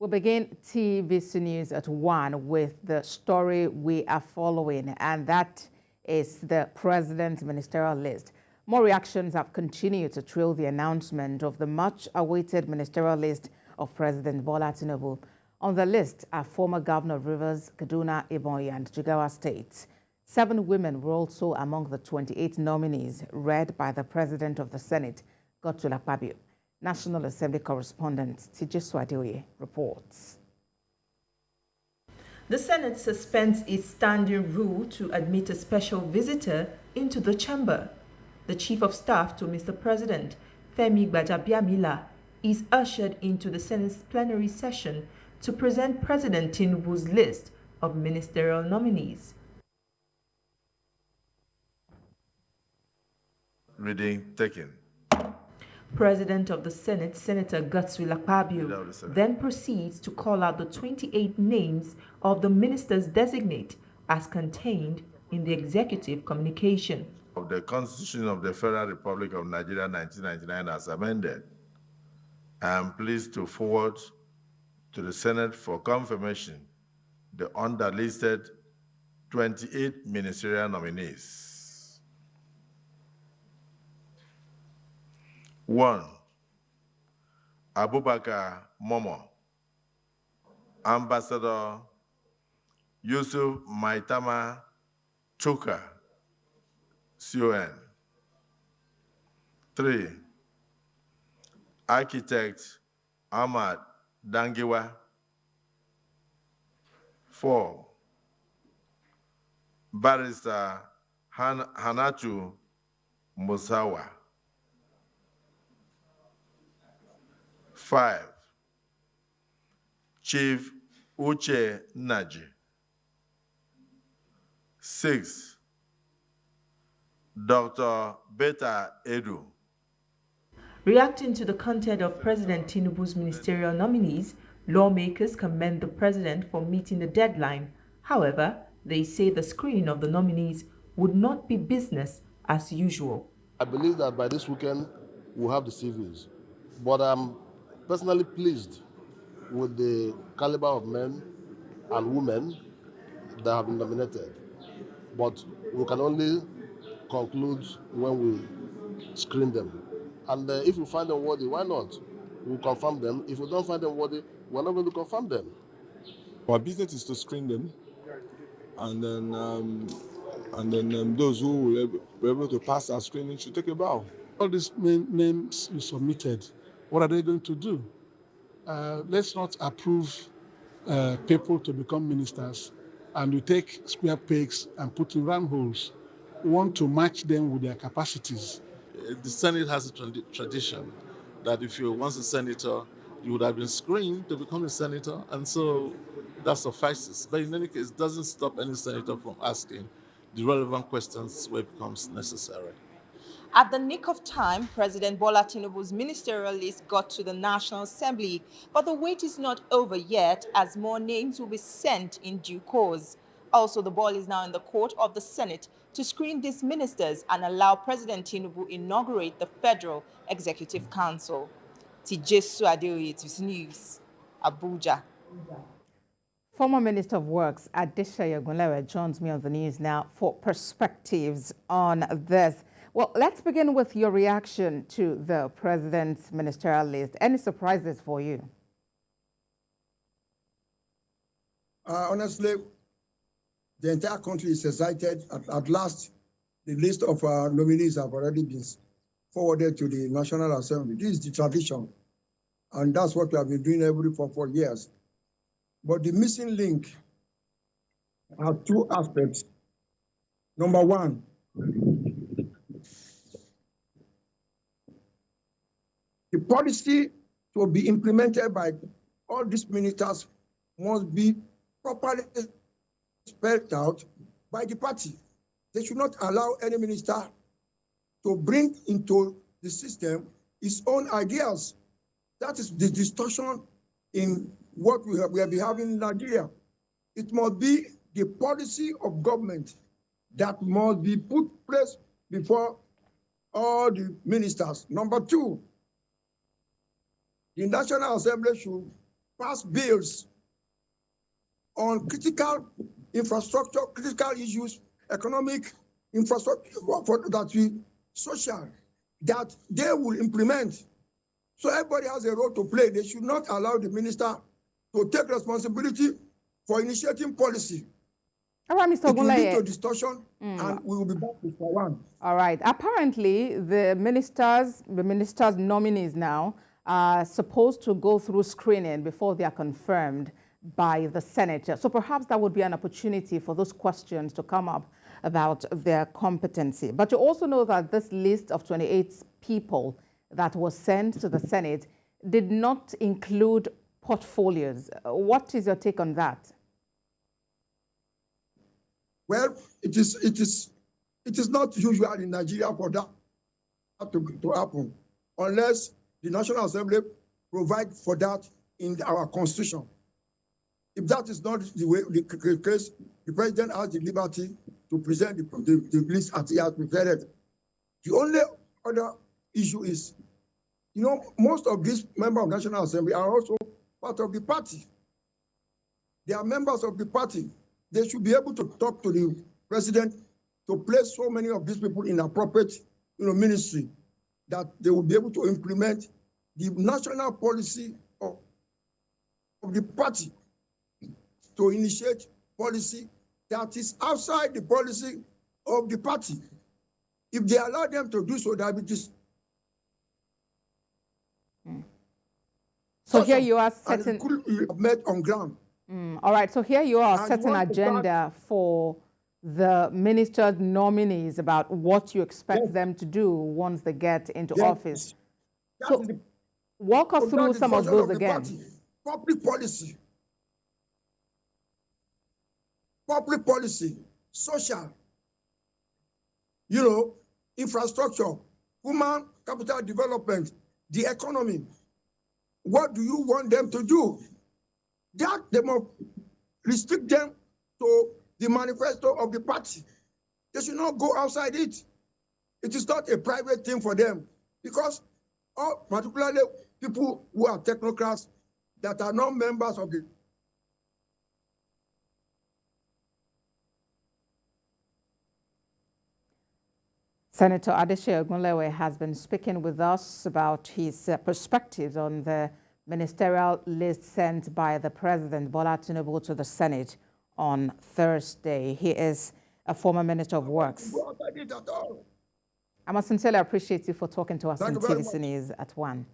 We begin TVC News at 1 with the story we are following, and that is the President's Ministerial list. More reactions have continued to trail the announcement of the much-awaited Ministerial list of President Bola Tinubu. On the list are former Governor of Rivers, Kaduna, Ebonyi, and Jigawa states. 7 women were also among the 28 nominees read by the President of the Senate, Godswill Akpabio. National Assembly correspondent TVC News reports. The Senate suspends its standing rule to admit a special visitor into the chamber. The Chief of Staff to Mr. President, Femi Gbajabiamila, is ushered into the Senate's plenary session to present President Tinubu's list of ministerial nominees. Reading taken. President of the Senate, Senator Godswill Akpabio, then proceeds to call out the 28 names of the ministers designate as contained in the executive communication. Of the Constitution of the Federal Republic of Nigeria 1999 as amended, I am pleased to forward to the Senate for confirmation the underlisted 28 ministerial nominees. 1. Abubakar Momo, Ambassador Yusuf Maitama Chuka, CON. 3. Architect Ahmad Dangiwa. 4. Barrister Hanatu Musawa. 5. Chief Uche Naji. 6. Dr. Beta Edu. Reacting to the content of President Tinubu's ministerial nominees, lawmakers commend the president for meeting the deadline. However, they say the screening of the nominees would not be business as usual. I believe that by this weekend, we'll have the CVs. But I'm personally pleased with the caliber of men and women that have been nominated. But we can only conclude when we screen them. And if we find them worthy, why not? We'll confirm them. If we don't find them worthy, we're not going to confirm them. Our business is to screen them, and then those who will be able to pass our screening should take a bow. All these names you submitted, what are they going to do? Let's not approve people to become ministers and we take square pegs and put in round holes. We want to match them with their capacities. The Senate has a tradition that if you're once a senator, you would have been screened to become a senator, and so that suffices. But in any case, it doesn't stop any senator from asking the relevant questions where it becomes necessary. At the nick of time, President Bola Tinubu's ministerial list got to the National Assembly, but the wait is not over yet as more names will be sent in due course. Also, the ball is now in the court of the Senate to screen these ministers and allow President Tinubu inaugurate the Federal Executive Council. TVC News, Abuja. Former Minister of Works Adesha Yagunlewe joins me on the news now for perspectives on this. Well, let's begin with your reaction to the President's ministerial list. Any surprises for you? Honestly, the entire country is excited. At last, the list of nominees have already been forwarded to the National Assembly. This is the tradition, and that's what we have been doing every 4 years. But the missing link has 2 aspects. Number 1, the policy to be implemented by all these ministers must be properly spelled out by the party. They should not allow any minister to bring into the system his own ideas. That is the distortion in what we have been having in Nigeria. It must be the policy of government that must be put place before all the ministers. Number 2, the National Assembly should pass bills on critical infrastructure, critical issues, economic infrastructure, social, that they will implement. So everybody has a role to play. They should not allow the minister to take responsibility for initiating policy. All right, Mr. It will lead to Ogunleye. distortion, and we will be back with one. All right. Apparently, the ministers' nominees now are supposed to go through screening before they are confirmed by the Senate. So perhaps that would be an opportunity for those questions to come up about their competency. But you also know that this list of 28 people that was sent to the Senate did not include portfolios. What is your take on that? Well, it is not usual in Nigeria for that to happen unless the National Assembly provide for that in our constitution. If that is not the case, the president has the liberty to present the list as he has prepared. The only other issue is, you know, most of these members of the National Assembly are also part of the party. They are members of the party. They should be able to talk to the president to place so many of these people in appropriate, ministry that they will be able to implement the national policy of the party, to initiate policy that is outside the policy of the party. If they allow them to do so, that it is. So here you are setting. Could be met on ground. All right. So here you are And setting an agenda for the minister's nominees about what you expect them to do once they get into office. So walk us through some of those again. Public policy, social, infrastructure, human capital development, the economy. What do you want them to do? That they must restrict them to the manifesto of the party. They should not go outside it. It is not a private thing for them, because particularly people who are technocrats that are not members of the Senator Adeshe Ogunlewe has been speaking with us about his perspectives on the ministerial list sent by the President Bola Tinubu to the Senate on Thursday. He is a former Minister of Works. I must sincerely appreciate you for talking to us on TVC News at 1.